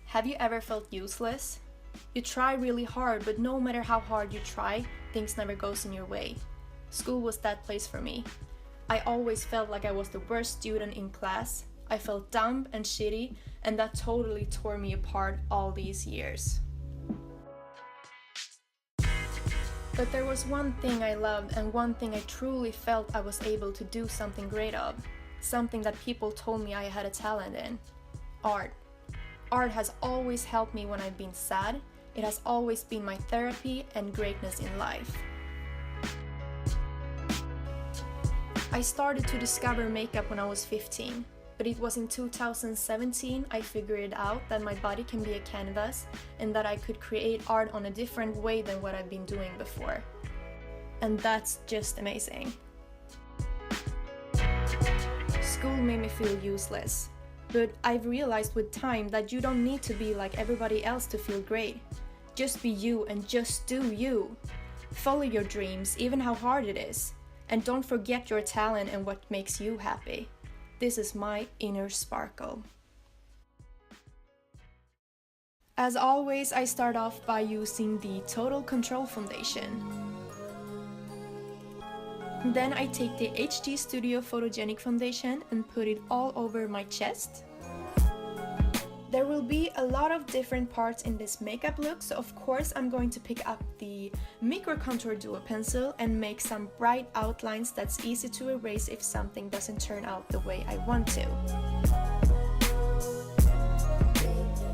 Have you ever felt useless? You try really hard, but no matter how hard you try, things never goes in your way. School was that place for me. I always felt like I was the worst student in class. I felt dumb and shitty, and that totally tore me apart all these years. But there was one thing I loved and one thing I truly felt I was able to do something great of. Something that people told me I had a talent in. Art. Art has always helped me when I've been sad. It has always been my therapy and greatness in life. I started to discover makeup when I was 15, but it was in 2017 I figured out that my body can be a canvas and that I could create art on a different way than what I've been doing before. And that's just amazing. School made me feel useless. But I've realized with time that you don't need to be like everybody else to feel great. Just be you and just do you. Follow your dreams, even how hard it is. And don't forget your talent and what makes you happy. This is my inner sparkle. As always, I start off by using the Total Control foundation. Then I take the HD Studio Photogenic foundation and put it all over my chest. There will be a lot of different parts in this makeup look, so of course I'm going to pick up the Micro Contour Duo Pencil and make some bright outlines that's easy to erase if something doesn't turn out the way I want to.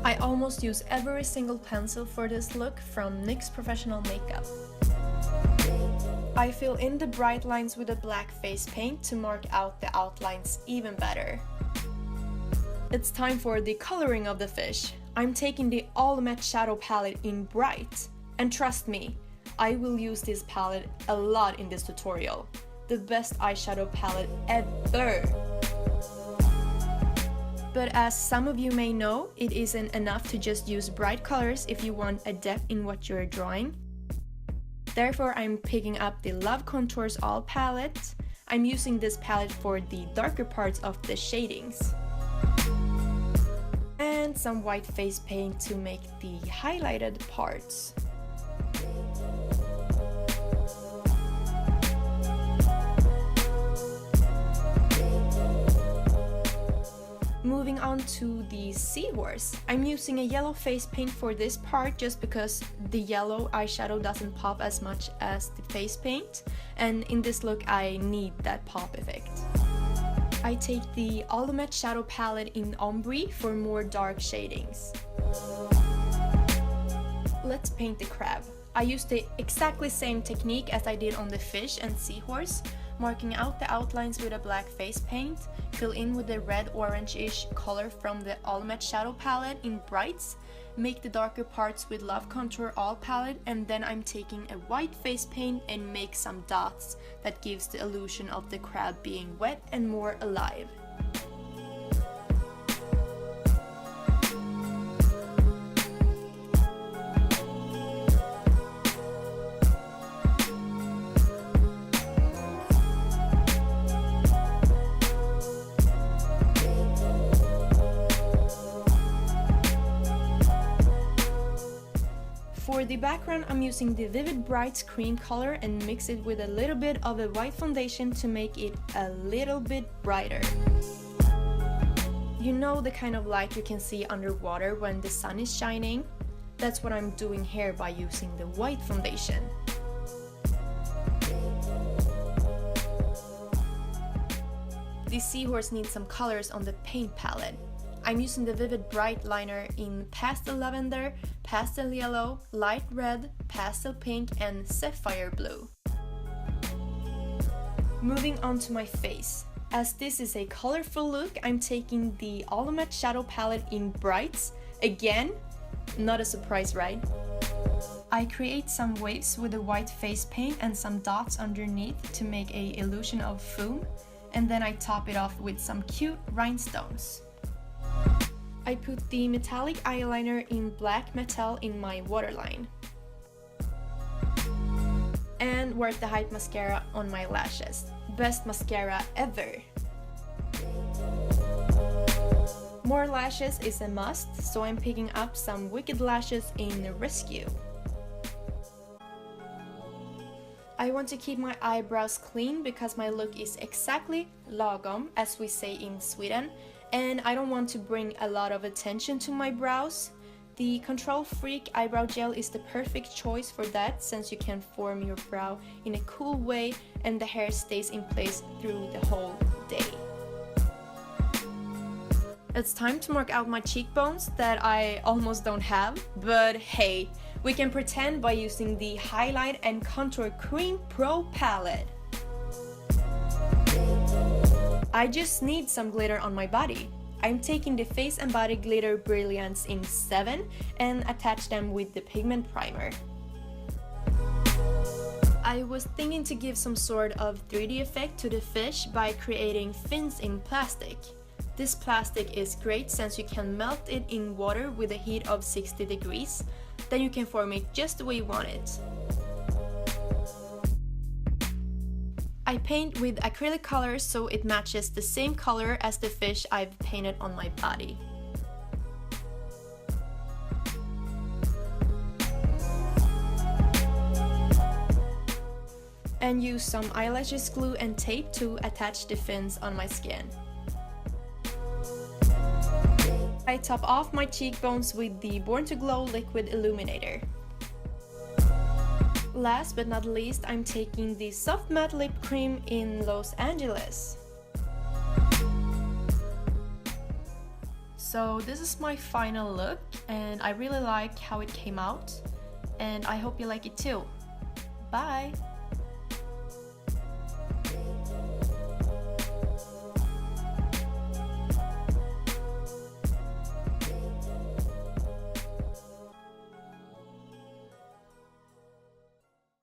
I almost use every single pencil for this look from NYX Professional Makeup. I fill in the bright lines with a black face paint to mark out the outlines even better. It's time for the coloring of the fish. I'm taking the All Matte Shadow palette in Bright. And trust me, I will use this palette a lot in this tutorial. The best eyeshadow palette ever! But as some of you may know, it isn't enough to just use bright colors if you want a depth in what you're drawing. Therefore, I'm picking up the Love Contours All palette. I'm using this palette for the darker parts of the shadings. And some white face paint to make the highlighted parts. Moving on to the seahorse. I'm using a yellow face paint for this part just because the yellow eyeshadow doesn't pop as much as the face paint, and in this look I need that pop effect. I take the All Matte Shadow palette in Ombre for more dark shadings. Let's paint the crab. I used the exactly same technique as I did on the fish and seahorse, marking out the outlines with a black face paint, fill in with the red orange-ish color from the All Matte Shadow palette in Brights, make the darker parts with Love Contour All palette, and then I'm taking a white face paint and make some dots that gives the illusion of the crab being wet and more alive. For the background, I'm using the Vivid Brights cream color and mix it with a little bit of a white foundation to make it a little bit brighter. You know the kind of light you can see underwater when the sun is shining? That's what I'm doing here by using the white foundation. The seahorse needs some colors on the paint palette. I'm using the Vivid Bright liner in Pastel Lavender, Pastel Yellow, Light Red, Pastel Pink, and Sapphire Blue. Moving on to my face. As this is a colorful look, I'm taking the All Matte Shadow palette in Brights. Again, not a surprise, right? I create some waves with a white face paint and some dots underneath to make an illusion of foam, and then I top it off with some cute rhinestones. I put the metallic eyeliner in Black Metal in my waterline. And Worth the Hype mascara on my lashes. Best mascara ever! More lashes is a must, so I'm picking up some Wicked lashes in Rescue. I want to keep my eyebrows clean because my look is exactly lagom, as we say in Sweden, and I don't want to bring a lot of attention to my brows. The Control Freak eyebrow gel is the perfect choice for that, since you can form your brow in a cool way and the hair stays in place through the whole day. It's time to mark out my cheekbones that I almost don't have, but hey, we can pretend by using the Highlight and Contour Cream Pro palette. I just need some glitter on my body. I'm taking the Face and Body Glitter Brilliance in 7 and attach them with the pigment primer. I was thinking to give some sort of 3D effect to the fish by creating fins in plastic. This plastic is great since you can melt it in water with a heat of 60 degrees, then you can form it just the way you want it. I paint with acrylic colors so it matches the same color as the fish I've painted on my body. And use some eyelashes glue and tape to attach the fins on my skin. I top off my cheekbones with the Born to Glow Liquid Illuminator. Last but not least, I'm taking the Soft Matte Lip Cream in Los Angeles. So this is my final look, and I really like how it came out, and I hope you like it too. Bye!